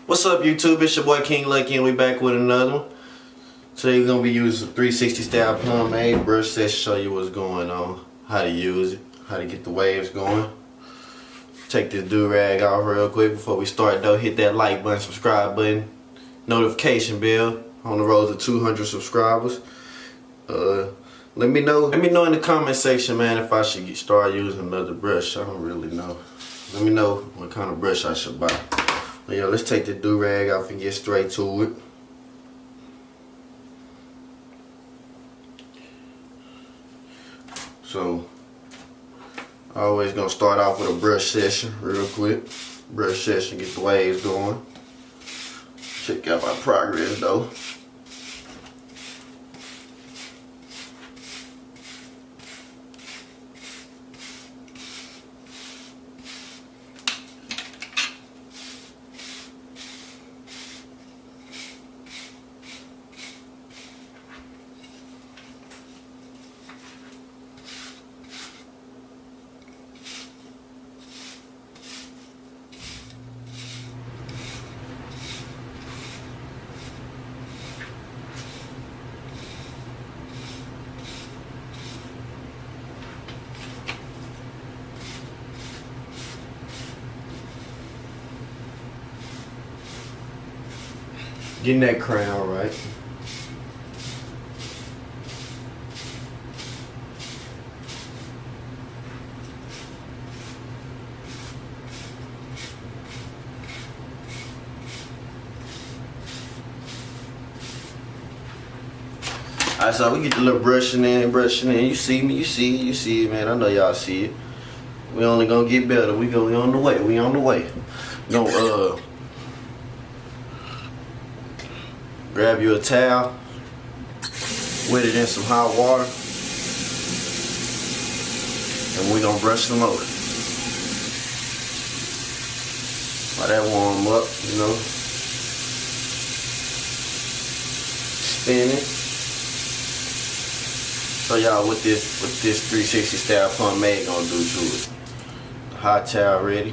What's up, YouTube? It's your boy King Lucky and we back with another one. Today we're going to be using 360 style pomade brush set to show you what's going on, how to use it, how to get the waves going. Take this do-rag off real quick before we start though. Hit that like button, subscribe button, notification bell on the road to 200 subscribers. Let me know in the comment section, man, if I should start using another brush. I don't really know. Let me know what kind of brush I should buy. But yeah, let's take the do-rag off and get straight to it. So, always gonna start off with a brush session real quick. Brush session, get the waves going. Check out my progress though. Getting that crown right. Alright, so we get the little brushing in. You see me, you see it, man. I know y'all see it. We only gonna get better. We on the way. Gonna grab you a towel, wet it in some hot water, and we're gonna brush them over. While that warm up, you know, spinning. Show y'all what this 360 style pomade gonna do to it. The hot towel ready.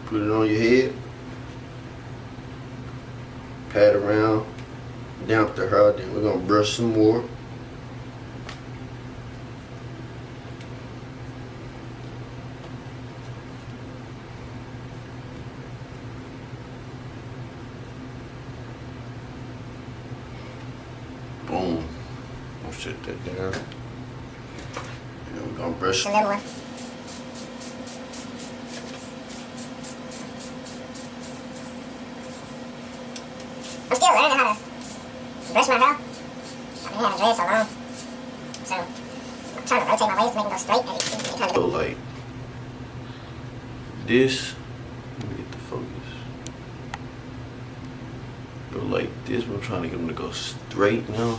Put it on your head. Pat around, damp the hair, then we're gonna brush some more. Boom. I'll set that down. And we're gonna brush another one. I'm still learning how to brush my hair. I've been having dreads so long. So, I'm trying to rotate my waves to make them go straight. As you see, so like this. Let me get the focus. Go like this. We're trying to get them to go straight now.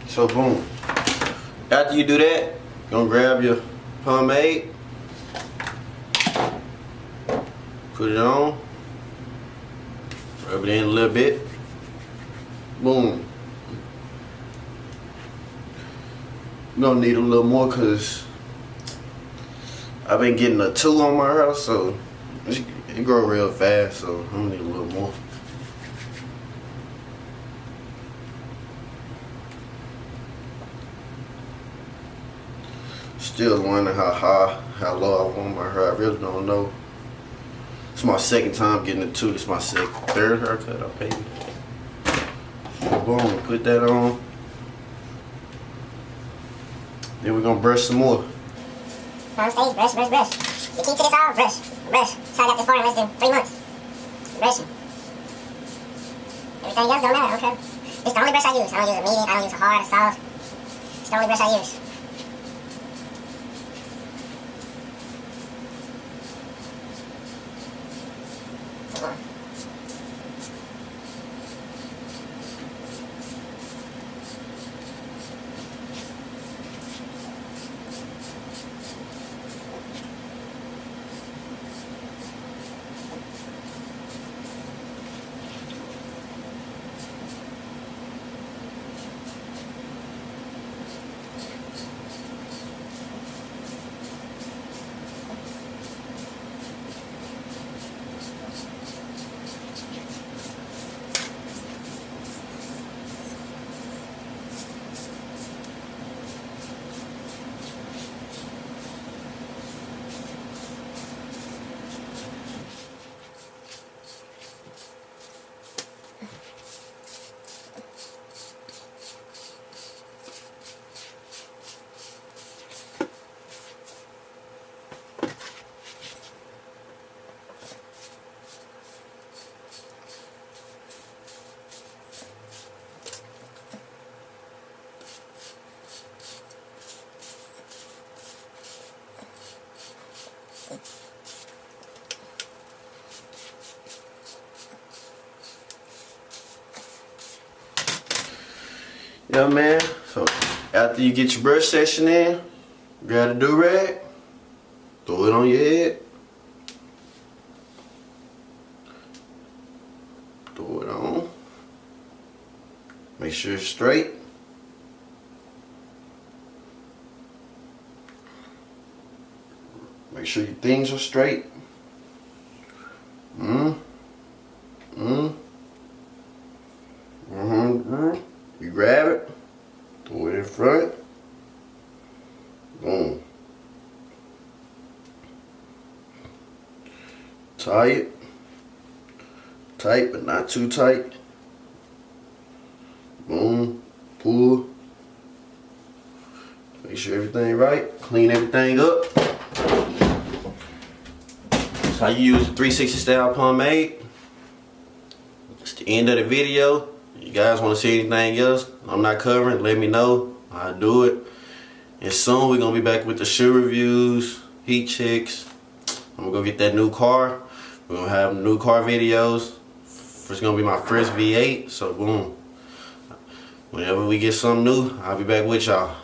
So boom. After you do that, you're gonna grab your pomade, put it on, rub it in a little bit. Boom. You're gonna need a little more because I've been getting a 2 on my hair, so it grow real fast, so I'm gonna need a little more. Still learning how low I want my hair. I really don't know. It's my second time getting a 2. It's my third haircut I paid. So boom, put that on. Then we're gonna brush some more. On stage, brush. The key to this all, brush. So I got this for in less than 3 months. Brushing. Everything else don't matter, okay? It's the only brush I use. I don't use a medium, I don't use a hard, a soft. It's the only brush I use. Yeah, man. So after you get your brush session in, grab a do-rag, throw it on your head, throw it on. Make sure it's straight. Make sure your things are straight. You grab it, throw it in front, boom. Tie it, tight but not too tight. Boom, pull. Make sure everything right, clean everything up. That's how you use the 360 style pomade. It's the end of the video. You guys want to see anything else I'm not covering, let me know. I'll do it. And soon we're going to be back with the shoe reviews, heat checks. I'm going to go get that new car. We're going to have new car videos. It's going to be my first V8. So boom. Whenever we get something new, I'll be back with y'all.